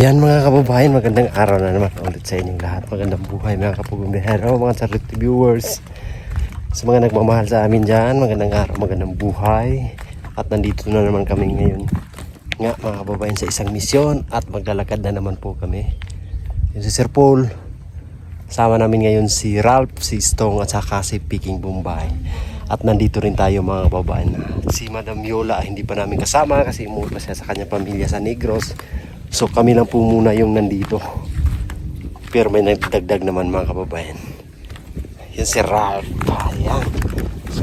Yan mga kababayan, magandang araw na naman ulit sa inyong lahat. Magandang buhay mga kapugumbihero, mga charity viewers. Sa mga nagmamahal sa amin dyan, magandang araw, magandang buhay. At nandito na naman kami ngayon nga mga kababayan sa isang misyon. At maglalakad na naman po kami. Yun si Sir Paul. Sama namin ngayon si Ralph, si Stong at saka si Peking Bombay. At nandito rin tayo mga kababayan. Si Madam Yola hindi pa namin kasama kasi umuwi pa siya sa kanyang pamilya sa Negros. So kami lang po muna yung nandito. Pero may nagdagdag naman mga kababayan. Yan si Ralph. Ayan. So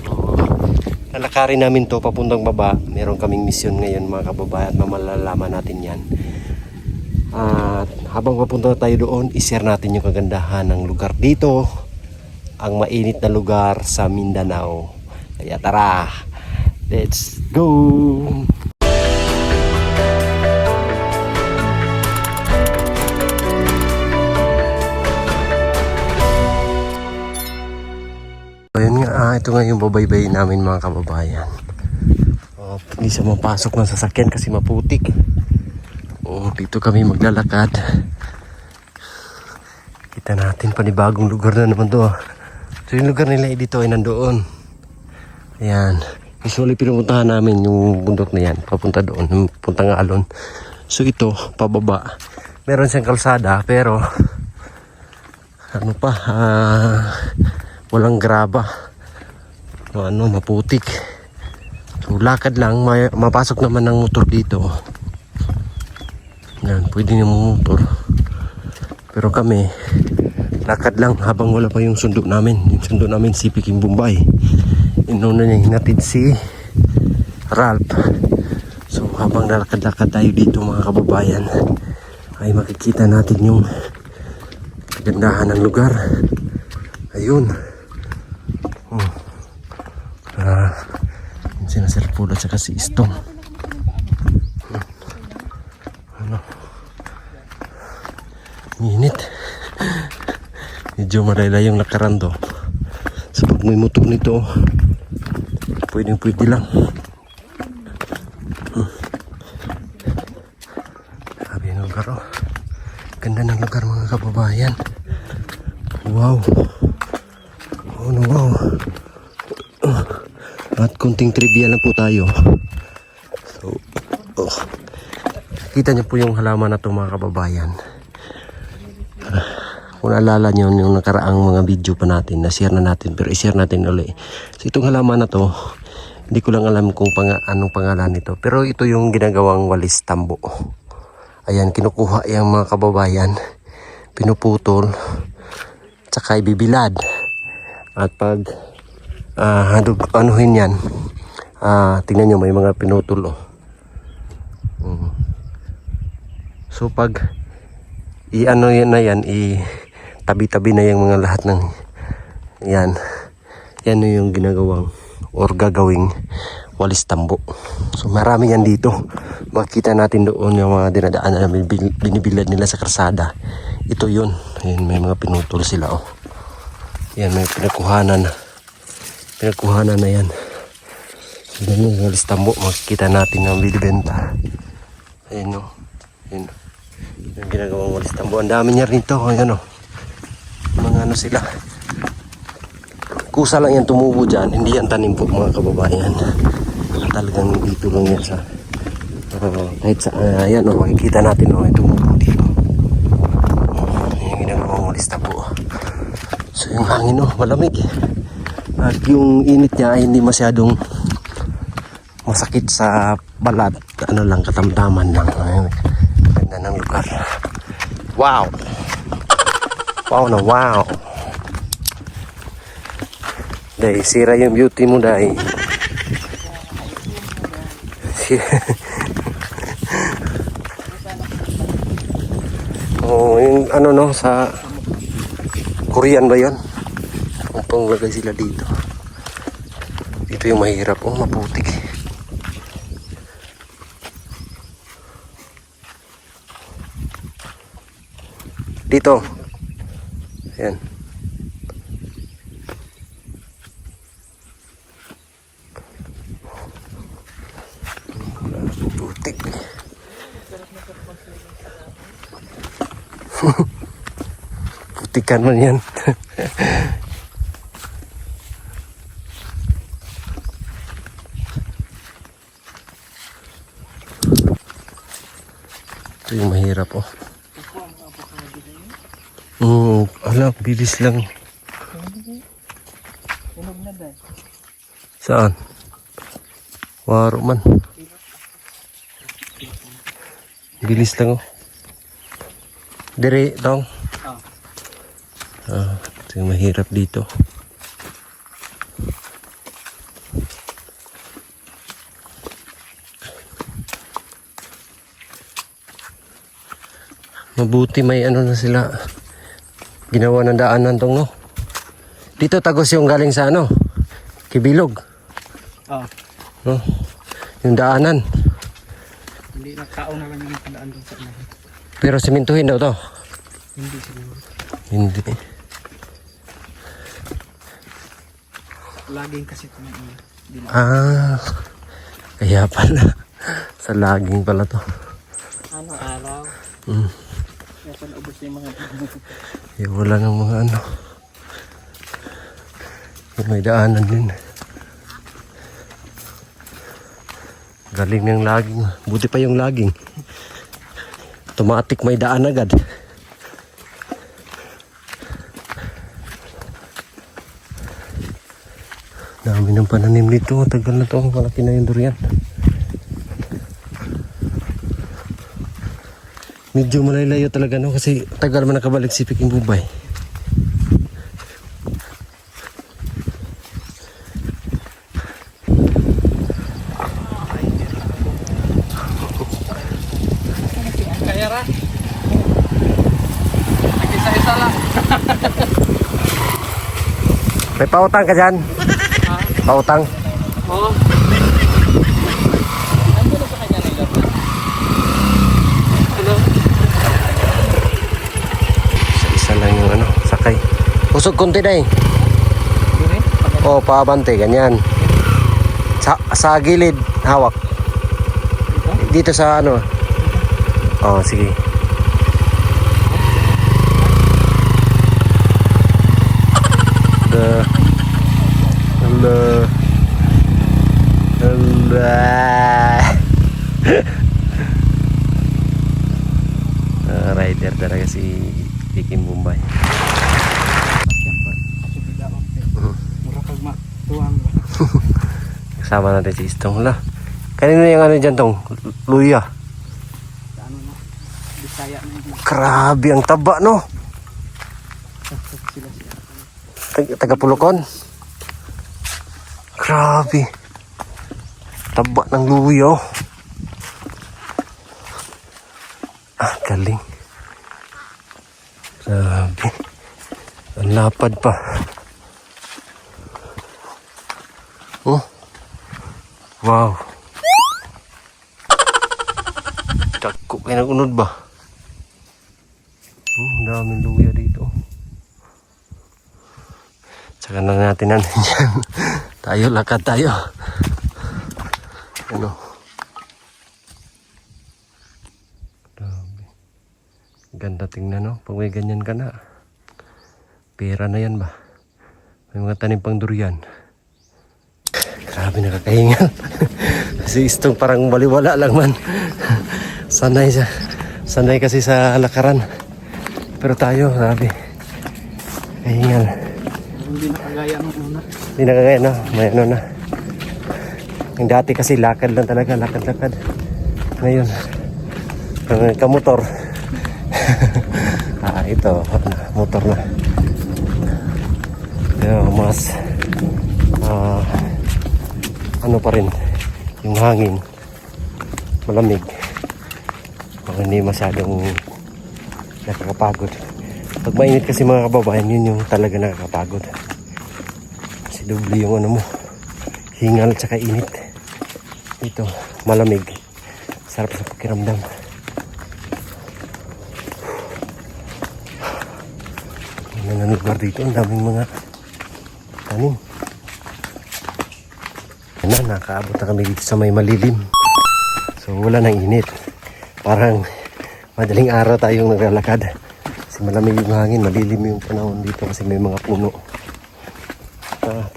lalakarin namin to papuntang baba. Meron kaming misyon ngayon mga kababayan. Malalaman natin yan. At habang papunta tayo doon, i-share natin yung kagandahan ng lugar dito. Ang mainit na lugar sa Mindanao. Kaya tara, let's go! Ayun nga, ito nga yung babaybay namin mga kababayan. Hindi siya mapasok ng sasakyan kasi maputik. Dito kami maglalakad. Kita natin panibagong lugar na naman to. So yung lugar nila dito ay nandoon. Ayan. Usually pinupuntahan namin yung bundok na yan. Papunta doon, papunta nga alon. So ito, pababa. Meron siyang kalsada pero ano pa, walang graba. Maputik. So lakad lang, mapasok naman ng motor dito. Yan, pwede yung motor. Pero kami, lakad lang habang wala pa yung sundo namin. Yung sundo namin si Peking Bombay. Inuna niya hinatid si Ralph. So habang lalakad-lakad tayo dito mga kababayan, ay makikita natin yung kagandahan ng lugar. Ayun. Yung sinaserpula at saka si Istong. Init. Medyo malayla yung nakarando. So pag may motor nito, pwede lang. Sabi ng lugar, oh. Ganda ng lugar mga kababayan. Wow. Oh no, wow. At kunting trivia lang po tayo. So, kita niyo po yung halaman na ito mga kababayan. Kung naalala nyo yung nakaraang mga video pa natin, na-share na natin, pero i-share natin ulit. So itong halaman na to, hindi ko lang alam kung anong pangalan nito, pero ito yung ginagawang walis tambo. Ayan, kinukuha yung mga kababayan, pinuputol, tsaka ibibilad. At pag anuhin yan, tingnan nyo may mga pinutol. So pag i-ano yan na yan, tabi-tabi na yung mga lahat ng yan yung ginagawang or gagawing walis tambo. So marami yan dito. Makita natin doon yung mga dinadaan na binibilad nila sa kalsada. Ito yun. Ayan, may mga pinutol sila, oh. Yan, may pinagkuhanan na yan. Yan yung walis tambo. Makikita natin ang binibenta. Ayan, oh. Ayan, yung ginagawang walis tambo. Ang dami niya rin to. Ayan, oh. Mga ano sila. Kusa lang yan tumubo dyan. Hindi yan tanim po mga kababayan. Talagang dito lang yan sa kahit sa ayan, oh, makikita natin, oh, tumubo dito. Yung ginagawang walis tambo. So yung hangin, oh, malamig. At yung init niya ay hindi masyadong masakit sa balat. Ano lang, katamtaman lang. Ayun. Ganda ng lugar. Wow! Wow na wow! Dahil sira yung beauty mo dahil. Yung ano no, sa Korean ba yun? Kung panglagay sila dito. Dito yung mahirap. Maputik. Dito. Ayan. Putik. Putikan man yan. Ito yung mahirap oh. Alam, bilis lang. Saan? Waro man. Bilis lang oh. Dire, dong. Ito yung mahirap dito. Mabuti may ano na sila. Ginawa ng daanan tong no. Dito tagos yung galing sa ano. Kibilog. No? Yung daanan. Hindi na tao na lang yung nakadaan doon sa unahan. Pero simintuhin daw to. Hindi siguro. Hindi. Laging kasi ito na Kaya pala. Sa laging pala to. ano araw. Kaya pala ubos na yung mga Wala ng mga ano. May daanan din. Galing ng laging. Buti pa yung laging. Automatic may daan agad. Dami ng pananim dito. Tagal na to. Malaki na yung durian. Medyo malalayo talaga no. Kasi tagal man nakabalik si Peking Bubay. kaya ra. Nag-isa-isa lang. May pautang ka dyan? Pautang? Oo. Ano na sa kanya nila? Ano? Isa lang yung ano, sakay. Usog konti na eh. Dure? Oo, paabante, ganyan. Sa gilid, hawak. Dito sa ano. Oo, sige. Hello. Rider talaga si Peking Bubay. Mura pag matuwang. Kasama natin si Istong. Hala. Kanino yung ano dyan tong? Luya. Ano na? Bisaya na yun. Grabe ang taba no. Sila siya. Taga Pulocon. Grabe. Taba ng luya oh. Galing. Grabe. Ang lapad pa. Oh. Wow. Dako kayo nag-unod ba? Daming luya dito. Tsaka na natin ano dyan. Tayo, lakad tayo. Ano? Grabe. Ganda tingnan no. Pag may ganyan ka na. Pera na yan ba? May mga tanim pang durian. Grabe nakakahingal. Si Istong parang baliwala lang man. Sanay siya. Sanay kasi sa lakaran. Pero tayo, grabe. Kahingal. Hindi nakagaya ng una. Hindi nakagaya na. May ano na. Yung dati kasi lakad lang talaga. Lakad-lakad. Ngayon, kamotor. Ito. Motor na. Pero mas ano pa rin yung hangin malamig, hindi masyadong nakakapagod. Pag mainit kasi mga kababayan, yun yung talaga nakakapagod kasi doble yung ano mo, hingal at saka init. Ito malamig, sarap sa pakiramdam. Ang lugar dito, ang daming mga tanim. Nakaabot na kami dito sa may malilim. So wala nang init. Parang madaling araw tayong naglalakad. Kasi malamig yung hangin, malilim yung panahon dito kasi may mga puno.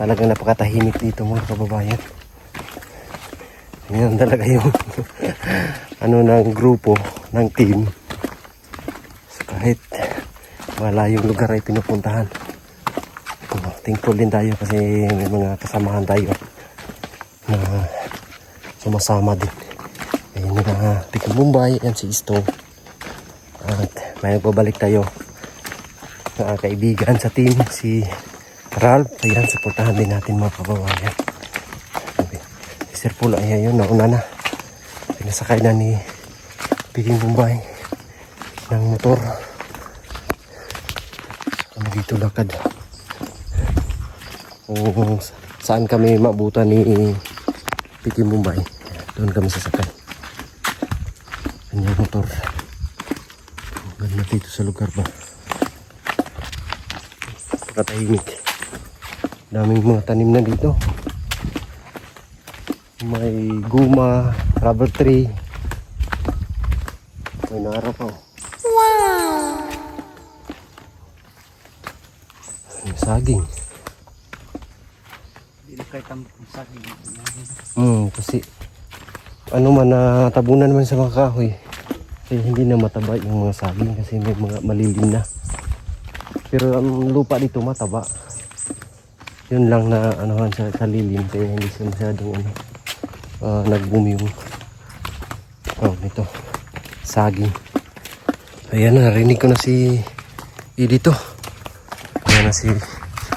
Talagang napakatahimik dito mga kababayan. Yan talaga yung ano ng grupo, ng team. So, kahit malayong lugar ay pinupuntahan. Thankful din tayo kasi may mga kasamahan tayo na sumasama din. Ayun na Pikin Bombay, yan si Istong. At may pagbalik tayo na kaibigan sa team, si Ralph. Ayan, supportahan din natin mga kababayan. Si Sir Pula, ayan yun, nauna na. Pinasakay na ni Pikin Bombay ng motor. Kami dito lakad. Kung saan kami maabutan ni Pikin Bombay, doon kami sasakay. Kanyang motor. Ganda dito sa lugar ba? Pagkatahimik. Daming mga tanim na dito. May guma, rubber tree. May naaraw pa. Wow! May saging. Hindi kahit ang saging. Kasi ano man, tabunan naman sa mga kahoy. Kasi hindi na mataba yung mga saging kasi may mga malilim na. Pero ang lupa dito mataba. Yun lang na anuhan sa lilim kaya hindi siya masyadong nag-boom yung nito saging. Ayan, narinig ko na si Edito. Ayan na si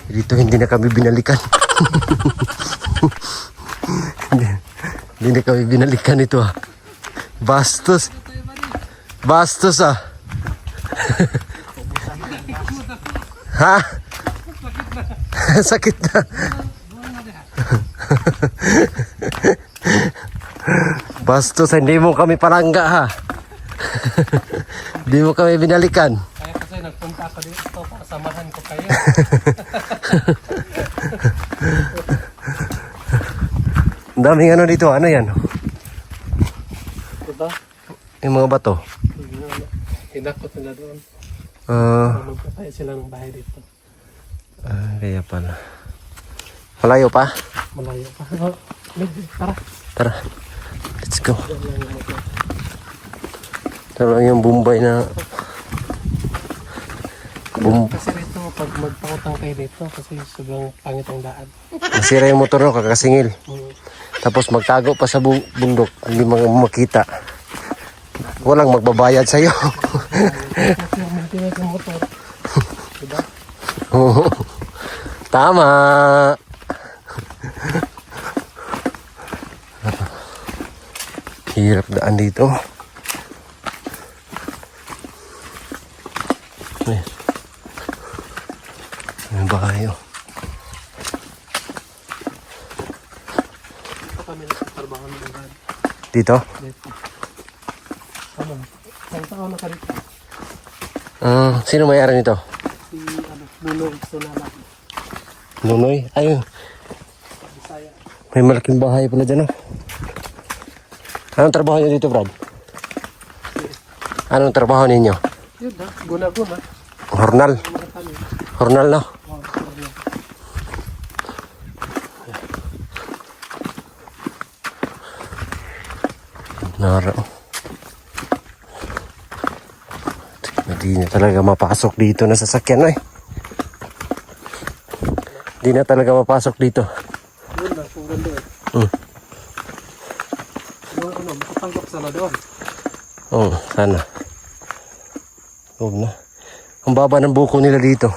Edito, hindi na kami binalikan. Hindi na kami binalikan ito Bastos. Bastos Ha? Sakit na. Bastos, hindi mo kami palangga ha. Hindi mo kami binalikan. Kaya kasi nagpunta ako dito para samahan ko kayo. Ang daming ano dito, ano yan? Diba? Yung mga bato. Hinakot nila doon. Magpapaya sila ng bahay dito. Kaya pala. Malayo pa? Malayo pa. Tara. Tara. Let's go. Ito lang yung Bombay na Kasi rito, pag magpakutang kayo dito, kasi sobrang pangit ang daan. masira yung motor no, kakasingil. Tapos magtago pa sa bundok, hindi makita. Walang magbabayad sa'yo. Kasi yung maintenance ng motor. Diba? Oo. Tama. Hirap daan dito. May bahay oh. Ito kami nagtatrabaho ng bahay. Dito? Dito. Ano? Isang taon na ka dito. Sino may-ari nito? Si Nunoy Sunala. Nunoy? Ayun. Bisaya. May malaking bahay pala dyan oh. Anong trabaho niyo dito, Brad? Anong trabaho ninyo? Yun na, guna-guna. Hornal. Mga tanim. Hornal no? Oh, yun. Naro. Hindi na talaga mapasok dito na sasakyan eh. Hindi na talaga mapasok dito. Yun na, kung ganda eh. Ano, makatanggap sana doon. Oo, sana. Huwag na. Ang baba ng buko nila dito.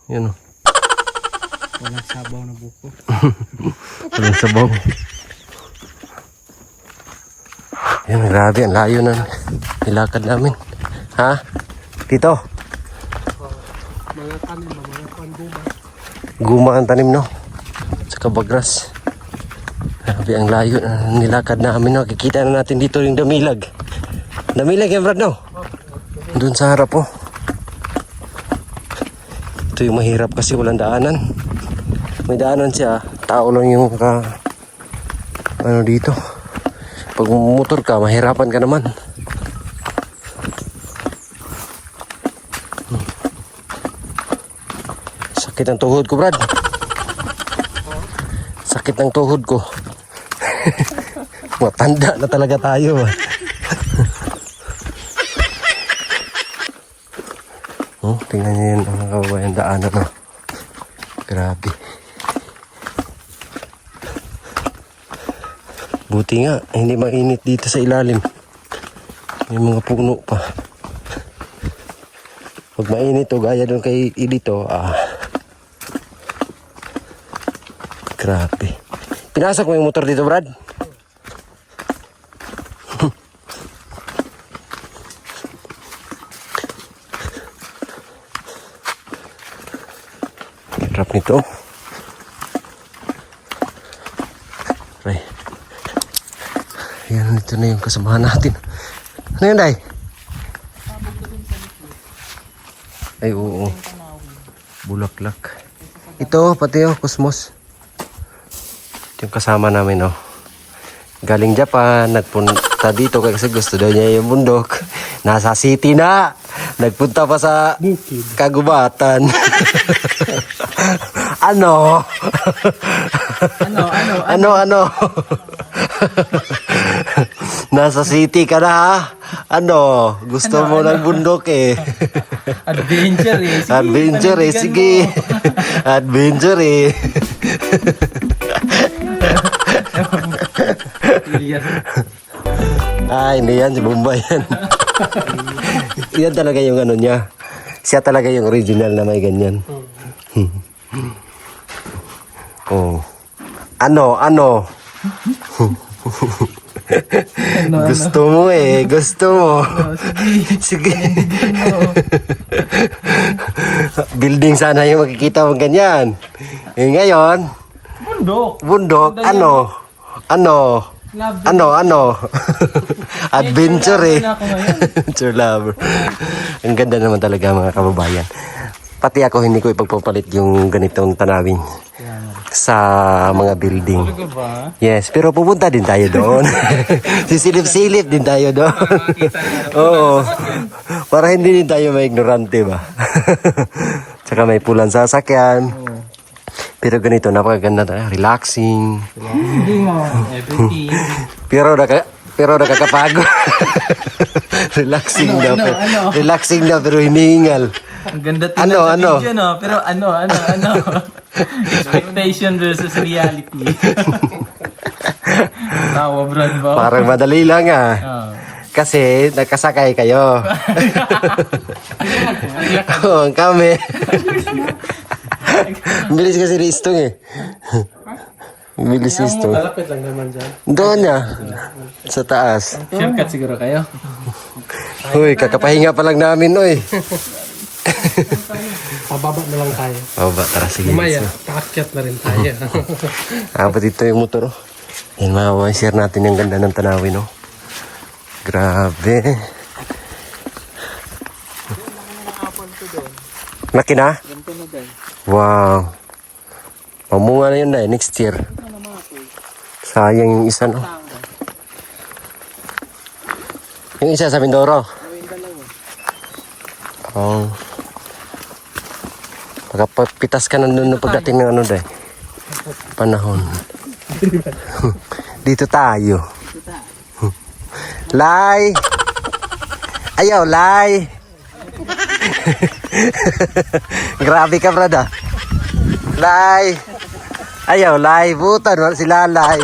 Yan o. Walang sabaw na buko. Walang sabaw. Yan, grabe. Ang layo na nilakad namin. Ha? Dito. Mga tanim ba, mga guma. Guma ang tanim, no? Sa Kabagras. Grabe, ang layo na nilakad namin, no? Kikita na natin dito yung Damilag. Damilag yan, Brad, no? Doon sa harap, oh. Ito yung mahirap kasi walang daanan. May daanan siya. Tao lang yung ano dito. Pag motor ka, mahirapan ka naman. Sakit ang tuhod ko, Brad. Sakit ng tuhod ko. Matanda na talaga tayo. Oh, tingnan niyo yun mga kababayan, daanan na. Grabe. Buti nga, hindi mainit dito sa ilalim. May mga puno pa. Pag mainit o gaya doon kay Ilito, grabe. Pinasok mo yung motor dito, Brad? Hirap nito. Right. Yan, ito na yung kasamahan natin. Ano yan, Day? Ay, oo. Bulaklak. Ito, pati oh, Cosmos. Ito yung kasama namin, oh. Galing Japan, nagpunta dito kasi gusto daw niya yung bundok. Nasa city na. Nagpunta pa sa kagubatan. Ano? Ano? Nasa city ka na, ha? Ano? Gusto mo ng bundok eh. Adventure eh. Sige, Adventure eh, sige. Adventure eh. Hindi yan, si Bombay yan. Yan talaga yung ano niya. Siya talaga yung original na may ganyan. Oh. Ano? Gusto mo eh, gusto mo. Sige. Building sana yung makikita mo ganyan. Eh ngayon, bundok, ano? Adventure eh. Adventure lover. Ang ganda naman talaga mga kababayan. Pati ako hindi ko ipagpapalit yung ganitong tanawin sa mga building. Yes, pero pupunta din tayo doon. Sisilip-silip din tayo doon. Oo. Para hindi din tayo maignorante ba. Tsaka may pulan sa sasakyan. Pero ganito, napakaganda talaga. Relaxing. Everything. Pero nakakapagod. Relaxing daw. Relaxing daw pero hinihingal. Ang ganda tingnan sa video, no? Pero ano? Expectation versus reality. Tawa, Brad, ba? Parang madali lang Kasi nakasakay kayo. Oo, kami. Bilis kasi ni Istong eh. Bilis ni Istong. Malapit lang naman dyan. Doon niya. Sa taas. Shortcut siguro kayo. Uy, kakapahinga pa lang namin, oy. Pababa na lang tayo. Pababa, tara sige. Lumaya, paakyat na rin tayo. Apat dito yung motor, oh. Yan, share natin yung ganda ng tanawin, oh. Grabe. Laki na? Wow. Pamunga na yun na next year. Sayang yung isa, no? Yung isa sa Mindoro? Oh. Pagkapitas ka na doon pagdating ng ano dahil. Panahon. Dito tayo. Lai! Ayaw, Lai! Grabe ka, brada. Lai! Ayaw, Lai. Butan, wala sila, Lai.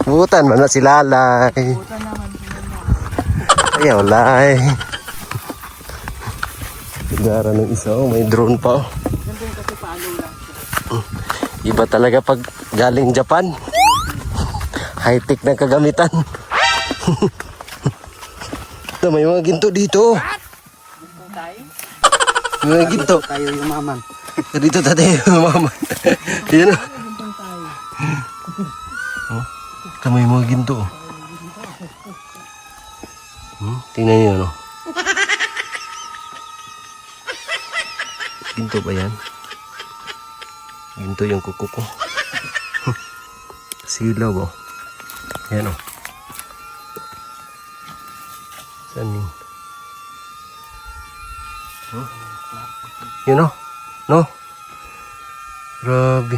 Butan, wala sila, Lai. Ayaw, Lai. Gara ng isa, oh, may drone pa. Iba talaga pag galing Japan. High-tech na kagamitan. May mga ginto dito. May mga ginto. Tayo yung maman. Dito tayo yung maman. Yan o. May mga ginto. Tingnan niyo, no? Ginto ba yan? Ginto yung kuko ko. Silaw, oh. Yan, oh. Saan yun? Yun o. No? Grabe.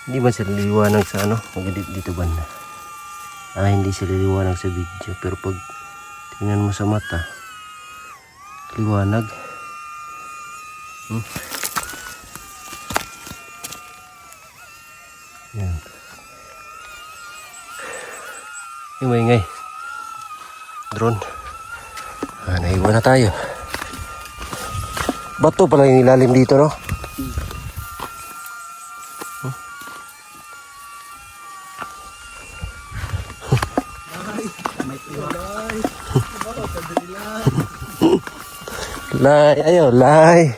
Hindi ba sila liwanag sa ano? Dito banda. Hindi sila liwanag sa video. Pero pag tingnan mo sa mata, liwanag. Yan. Yung maingay. Drone. Naiwan na tayo. Bato pala yung ilalim dito, no? Lay, ayo, lay.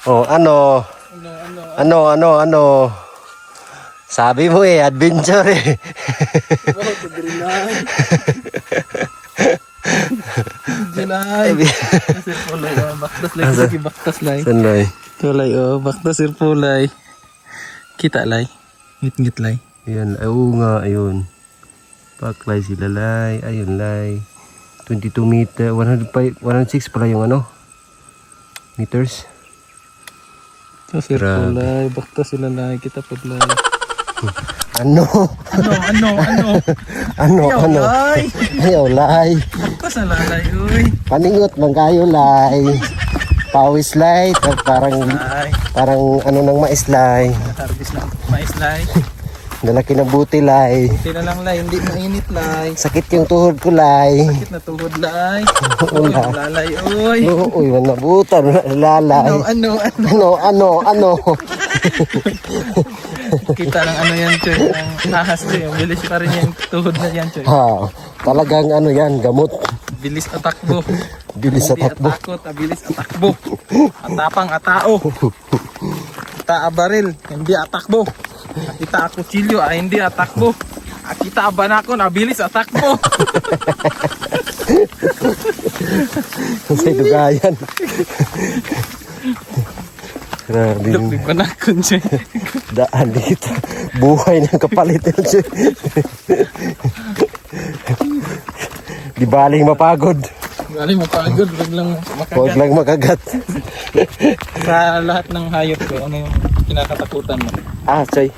Oh, ano? Sabi mo adventure eh. Baktas lay. San lay? Tulay baktas sir pulay. Kita lay. Ngit-ngit lay. Ayan, nga, ayun. Baklay sila lay. Ayun lay. 22 meter, 105, 106 pala yung ano. Meters. So sir pulay, baktas sila lay. Kita po lay. Ano? Lay. Ayaw lay. Baktas na lay, uy. Paningot man kayo lay. Pawis lay. Parang ano ng mais lay. Harvest na mais lay. Dalaki na buti lay. Buti na lang lay, hindi mainit lay. Sakit yung tuhod ko lay. Sakit na tuhod lay. Uy, lalay, uy. Uy, nabutan. Lalay. Ano? Kita ng ano yan, Choy. Ang ahas, Choy. Bilis pa rin yung tuhod na yan, Choy. Talagang ano yan, gamot. Bilis atakbo. Bilis Hindi atakbo. atakot, bilis atakbo. Atapang atao. Kita baril, hindi atakbo. Kita kutsilyo, hindi atakbo. Kita banakon, bilis atakbo. Sa dugayan. Grabe. Look, di banakon, Choy. Daan dito. Buhay ng kapalit yun, siya. Di baling mapagod. Galing mapagod, wag lang makagat. Huwag lang makagat. Sa lahat ng hayop ko, ano yung kinakatakutan mo? Choy.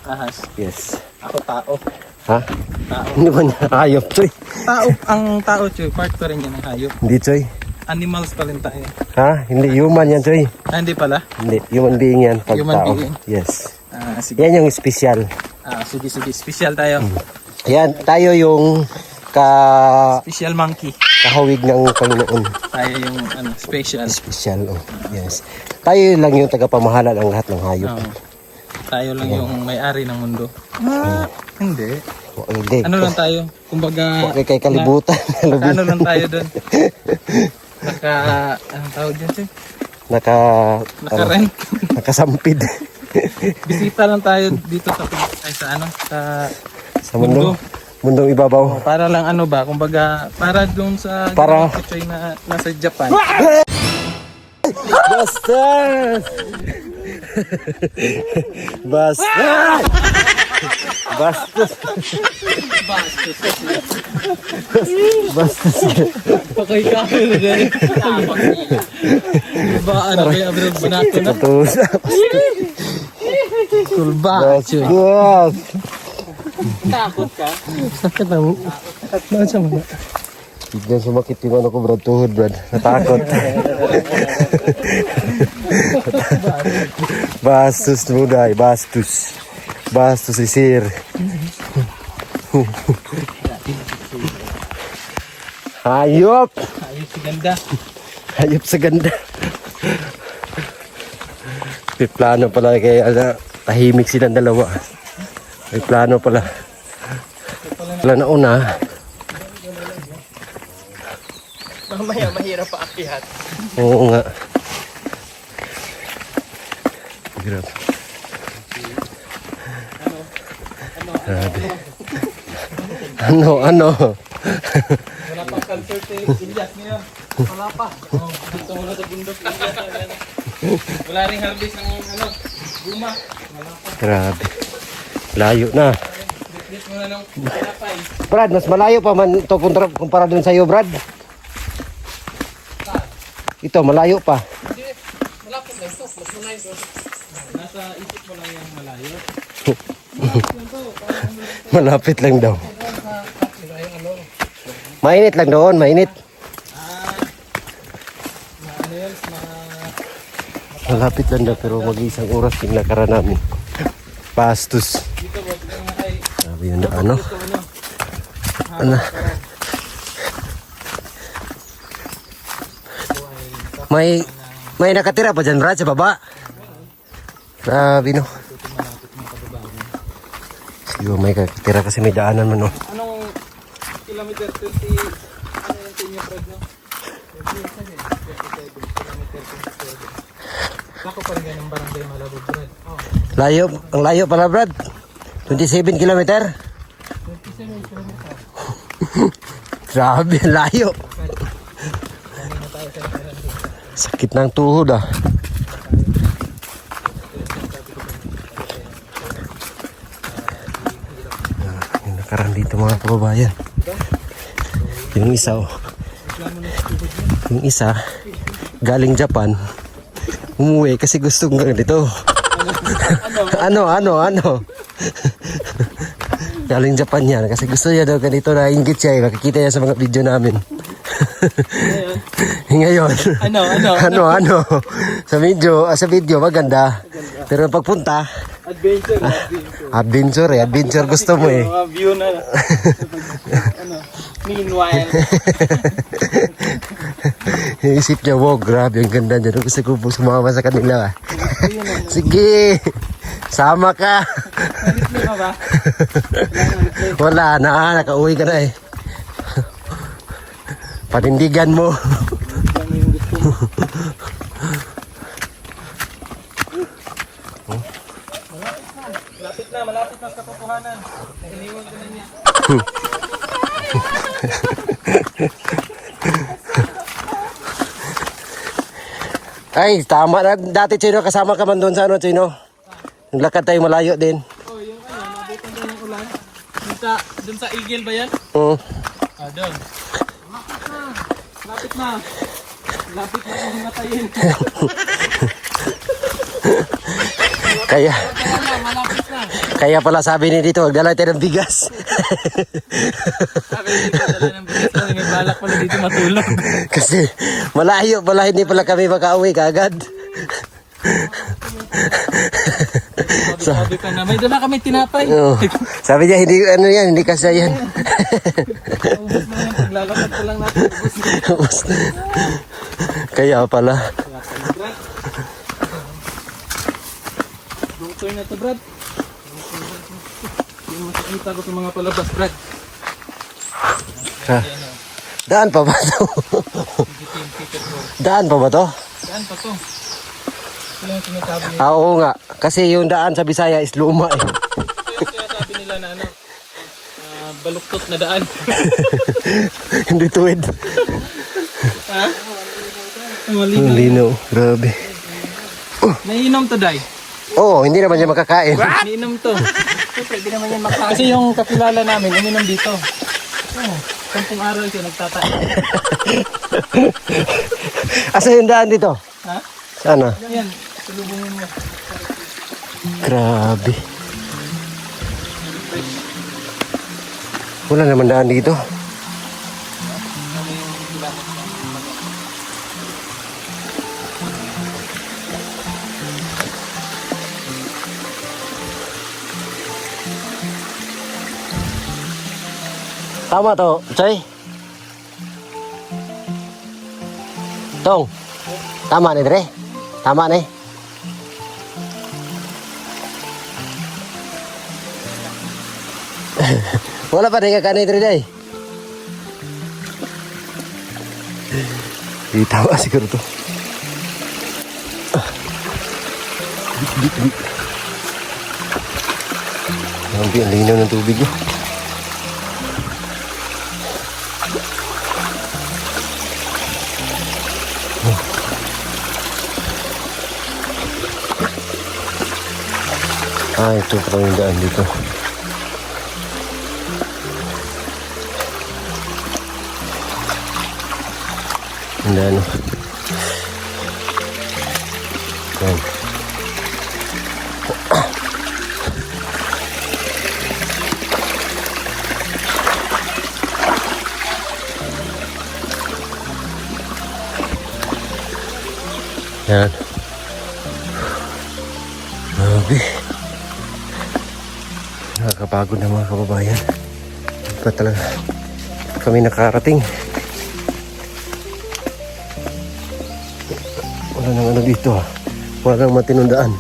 Ahas. Yes. Ako tao. Ha? Tao. Hindi ba niya hayop, Choy? Ang tao, Choy, part pa rin yan ng hayop. Hindi, Choy. Animals pa rin tayo. Hindi human yan, Choy. Hindi pala? Hindi, human being yan. Pag Human tao. being? Yes. Sige. Yan yung special. Sige. Special tayo. Yan, tayo yung Special monkey. kahawig ng Panginoon. Tayo yung special. Special, Yes. Tayo lang yung tagapamahala ng lahat ng hayop. Tayo lang yung may-ari ng mundo. Hindi. Hindi. Ano lang tayo? Kumbaga... Huwag kay kalibutan. Ano lang tayo doon? Anong tawag dyan, Choy? Naka-rent. Nakasampid. Bisita lang tayo dito sa mundo. Mundong ibabaw. Para lang kumbaga para doon sa Choy na nasa Japan. Bastard! Bastard! Bastos. Pakay ka na dyan. Ba, kaya abroad banako na? Kulba. Bastos. Takot ka? Sakit na mo. Takot sa mga. Biglang sumakit yung ano ko, Brad. Tuhod, Brad. Natakot. Bastos mo, day. Bastos. Bastos si Sir. Hayop! Ayos si ganda. Hayop sa ganda. May plano pala kaya tahimik silang dalawa. May plano pala. Wala na una. Mamaya mahirap pa akihat. Oo nga. Hirap. Grabe. Ano? Wala pang culture si Ilyas ngayon. Wala pa. Dito muna sa bundok. Wala ring harvest ng guma. Wala pa. Grabe. Layo na. muna ng tinapay. Brad, mas malayo pa man ito kumpara dun sa'yo, Brad. Ito, malayo pa. Hindi, malapit lang ito. Mas malayo ito. Nasa isip mo lang yung malayo. Malapit lang daw. Mainit lang doon, mainit. Ano yun? Malapit lang daw, pero mag-isang oras yung lakaran namin. Pastos. Dito mo, tignan nga kay... Sabi yun na ano. Ito ano? Ano? May nakatira pa dyan, Brad, sa baba. Grabe, no. Siguro may nakatira kasi may daanan man, no. Anong kilometer 30? Ano yung tinyo, Fred, no? 37 kilometer 27. Ako pa rin yan ang barangay Malabog, Brad. Oh. Layo, ang layo pala, Brad. 27 kilometer. 27 kilometer. Grabe, layo. Dami na tayo sa nakaraan dito. Sakit ng tuhod, ah. Yung nakaraan dito, mga kababayan. Yung isa, oh. Yung isa, galing Japan. Umuwi kasi gusto ng ganito. Ano? Galing Japan yan kasi gusto niya daw ganito, na inggit siya, makikita niya sa mga video namin. Ngayon ano sa video maganda, pero pagpunta adventure gusto mo eh. Mga view na ano, meanwhile Isip niya, wow, grabe ang ganda dyan, gusto ko po sumama sa kanila. Sige, sama ka. replay mo ba? Wala na, nakauwi ka na eh. Panindigan mo. Ano yung gusto mo? Malapit na sa katotohanan. Iniwan ko na niya. Ay, tama na. Dati, Chino, kasama ka man doon sa ano, Chino? Naglakad tayo malayo din. Oh, yung ano, nabutan doon ng ulan. Dun sa Eagle ba yan? Oo. Ah, doon. Lapit na. Lapit na kung himatayin. Kaya, Malapit na. kaya pala sabi ni dito, magdala tayo ng bigas. Sabi dito, dala ng bilis lang. May balak pala dito matulog. Kasi malayo pala, hindi pala kami makauwi kaagad. Sabi ka na, may dala kami tinapay. Oo. Sabi niya, hindi, ano yan, hindi kasya yan. Ubus na yan, paglalakad pa lang natin. Ubus na. Kaya pala. Doktor na to, Brad. Yung makikita ko sa mga palabas, Brad. Ha. Daan pa ba to? Daan pa ba to? Saan pa to? Ito yung sinasabi nila. Oo nga. Kasi yung daan sa Bisaya is luma eh. Ito yung sinasabi nila na ano, baluktot na daan. Hindi tuwid. Ha? Malinaw. Lino, grabe. Naiinom to, Day. Oo, hindi naman siya makakain. Naiinom to. Pwede naman yan makain. Kasi yung kakilala namin, uminom dito. Oh, 10 araw siya nagtatae. Asa yung daan dito? Ha? Sana? Yan, tulubungin mo. Grabe. Wala naman daan dito. Tama to, Choy. Tong. Tama ni Dre. Tama ni. Wala pa rin ka kanay Dre day. Di tama siguro to. Ang linaw ng tubig mo. Ah, ito pa yung daan dito. And ano. Yan. Yan. Grabe. Nakakapagod na mga kababayan. Hindi pa talaga kami nakarating. Wala nang ano dito ha. Wala nang matinundaan.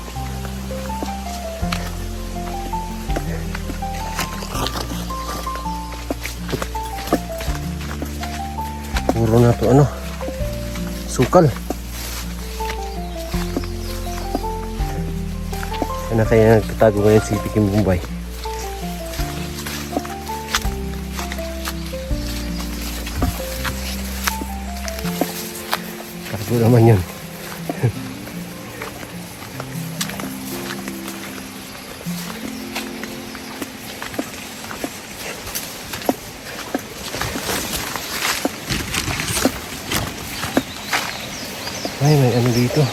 Puro na to ano. Sukal. Ano kaya nagtatago ngayon si Pikim Bombay? Kargo naman yun. Ay, may ano dito.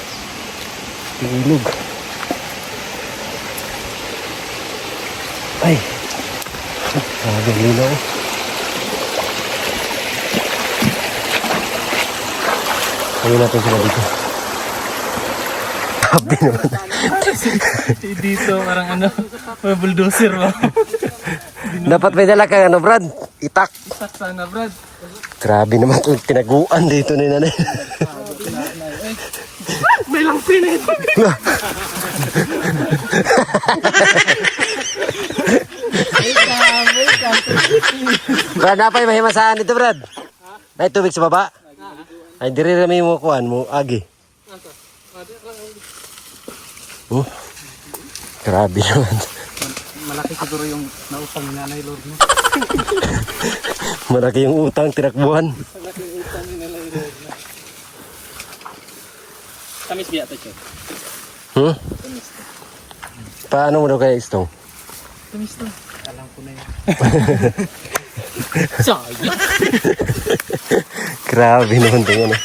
Ilog. Ay, grabe linaw. Ayun natin sila dito. Grabe naman. Dito parang ano, may bulldozer ba? Dapat may dala kang ano, Brad? Itak. Itak sana, Brad. Grabe naman itong tinaguan dito ni nanay. May lang pinit. Brad, napay mahimasaan dito, Brad. May tubig sa baba. Ay, diri rami mo kuan mo agi. Oh. Grabe naman. Malaki siguro yung nautang ni Nanay Lord mo. Malaki yung utang, tinakbuhan. Malaki yung utang ni Nanay Lord na. Tamis biya to, Chok. Hmm? Paano mo daw kaya istong? Tamis to. Alam ko na yun. Sayang. Grabe naman ito ano.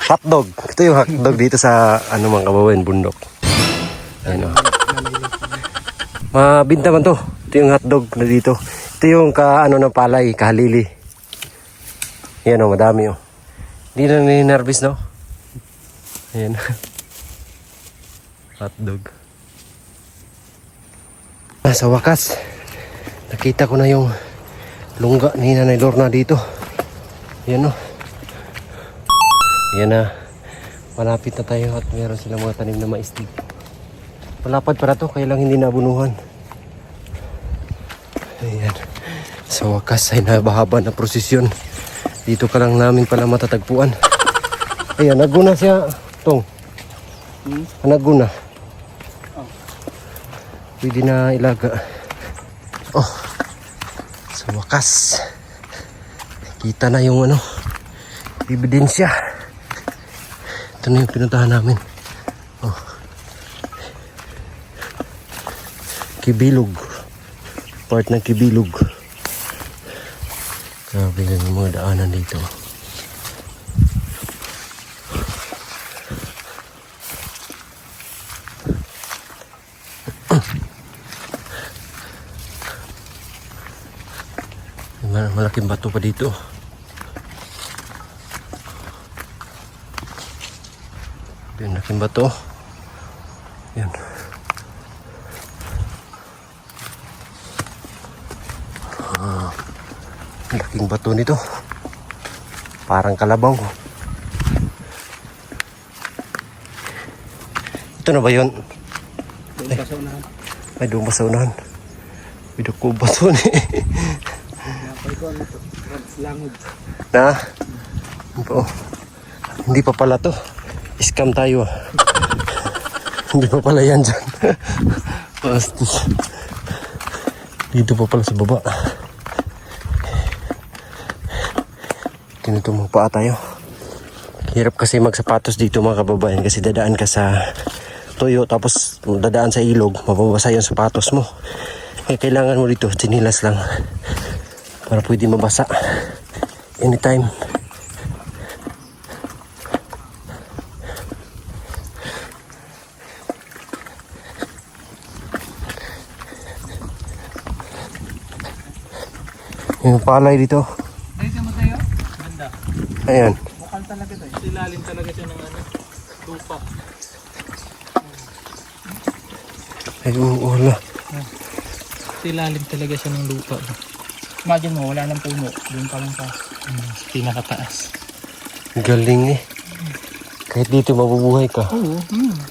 Hotdog. Ito yung hotdog dito sa ano mga kababayan, bundok. Ayun o. Mabinta man to. Ito yung hotdog na dito. Ito yung ano ng palay, kahalili. Yan o, madami o. Hindi na ninervous no? Ayan. Hotdog. Sa wakas, nakita ko na yung lungga ni Nanay Lorna dito. Yan o. Yan na. Malapit na tayo at meron silang mga tanim na maistig. Malapad para to, kaya lang hindi nabunuhan. Ayan. Sa wakas ay nabahaba na prosesyon. Dito ka lang namin pala matatagpuan. Ayan, naguna siya. Tong. Naguna. Pwede na ilaga. Oh. Sa wakas. Kita na yung ano. Ebidensya. Ito na yung pinuntahan namin. Oh. Kibilog. Part ng Kibilog. Grabe lang yung mga daanan dito. Malaking bato pa dito. Yan, malaking bato. Yan. Laking bato nito. Parang kalabaw. Ito na ba yun? Ay, doon pa sa unahan. Bidok ko bato ni. Na? Oh, hindi pa pala to. Scam tayo. Hindi pa pala yan dyan. Bastos. Dito pa pala sa baba. Tinutumong paa tayo. Hirap kasi magsapatos dito mga kababayan kasi dadaan ka sa tuyo tapos dadaan sa ilog, mababasa yung sapatos mo. Eh, kailangan mo dito sinilas lang para pwede mabasa anytime. Yung palay dito. Ay, ka tayo? Ganda. Ayan. Bukal talaga to. Ilalim talaga siya ng ano, lupa. Ay, wala. Ilalim talaga siya ng lupa. Imagine mo, wala nang puno. Doon pa lang sa pinakataas. Galing eh. Kahit dito mabubuhay ka. Oo.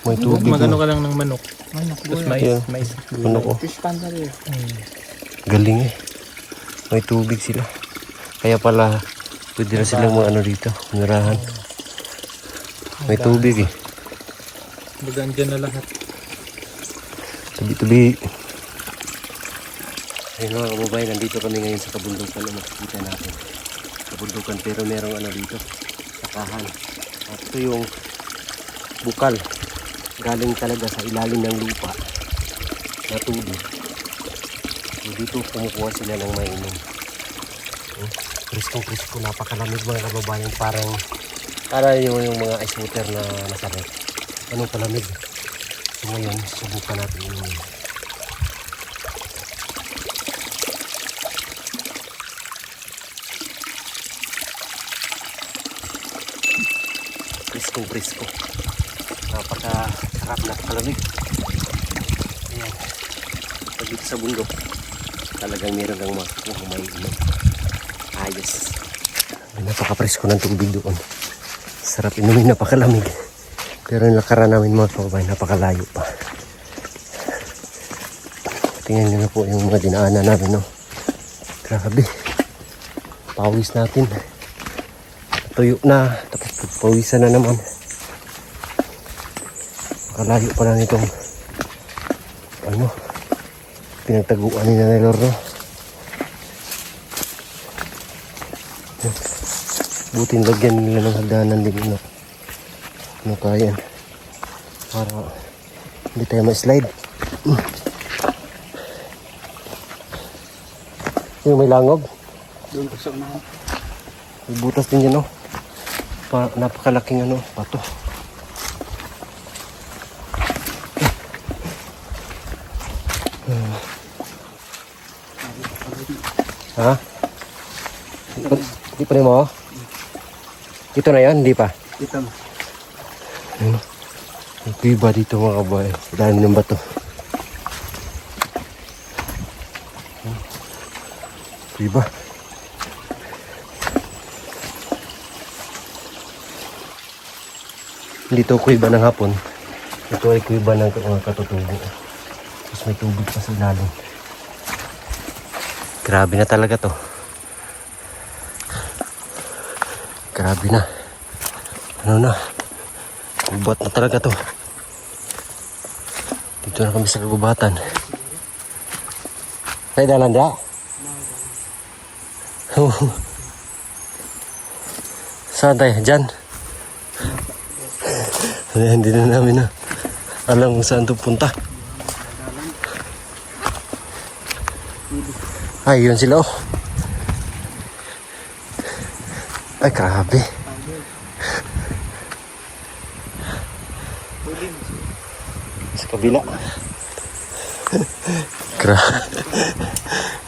May tubig. Magano ka lang ng manok. Manok. Tapos Ayan. mais. Manok oh. Fish pond na rin. Galing eh. May tubig sila. Kaya pala, pwede na silang mga ano dito. Mirahan. May tubig eh. Bagaan dyan na lahat. Tabi-tabi. Ayun mga kababayan, nandito kami ngayon sa kabundukan na makikita natin. Kabundukan pero merong ano dito. Sakahan. At ito yung bukal. Galing talaga sa ilalim ng lupa na tubig. So, dito kumukuha sila ng mainom. Kriskong-krisko, napakalamig mga kababayan. Parang yung mga ice water na nasarap. Anong palamig? So ngayon, subukan natin yun. Kriskong-krisko. Napakasarap, napakalamig. Ayan. Pag dito sa bundok, talagang meron kang makukuha mainom. Ayos. Napaka-presko ng tubig doon. Sarap inumin, napakalamig. Pero yung nakaraan namin mga kababayan, napakalayo pa. Tingnan nyo na po yung mga dinaanan namin, no? Grabe. Pawis natin. Tuyo na. Tapos pawisan na naman. Napakalayo pa na nitong ano, pinagtaguan ni Nanay Lord, no? Buting lagyan nila ng hagdanan din, no? Ano kaya yan? Para hindi tayo ma-slide. Yung may langog. Doon pa sa unahan. May butas din yan, no? Napakalaking ano, pato. Ha? Hindi pa rin mo? Ito na yan, hindi pa? Ito. May kuiba dito mga kabahay. Dahil ng bato. Kuiba. Dito kuiba ng hapon. Ito ay kuiba ng mga katutubo. Tapos may tubig pa sa ilalim. Grabe na talaga to. Grabe na. Ano na? Gubat na talaga to. Dito na kami sa kagubatan. Ay, dalan da? Saan tayo? Diyan? Hindi na namin na alam kung saan ito punta. Ay, yun sila oh. Ay, grabe. Sa kabila.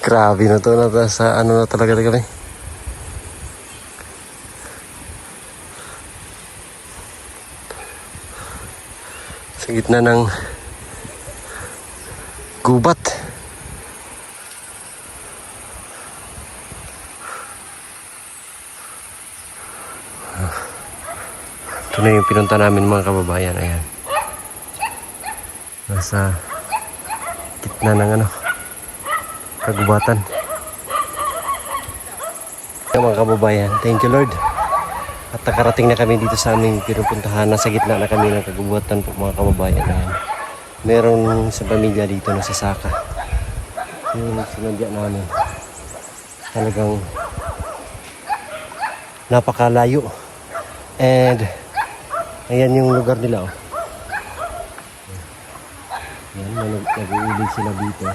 Grabe na to. Sa ano na talaga kami. Sa gitna ng gubat. Ito na yung pinunta namin mga kababayan. Ayan. Nasa gitna ng ano, kagubatan. Mga kababayan, thank you Lord. At nakarating na kami dito sa aming pinupuntahan. Nasa gitna na kami ng kagubatan po mga kababayan. Ayan. Meron sa pamilya dito na sasaka. Yung sinadya namin. Talagang napakalayo. And ayan yung lugar nila oh. Ayan, nag-uuling sila dito.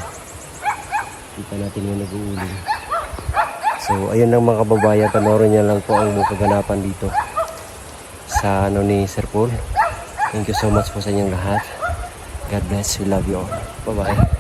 Kita natin yung nag-uuling. So ayun lang mga kababayan, panoorin niya lang po ang kaganapan dito sa ano ni Sir Paul. Thank you so much po sa inyong lahat. God bless, we love you all. Bye bye.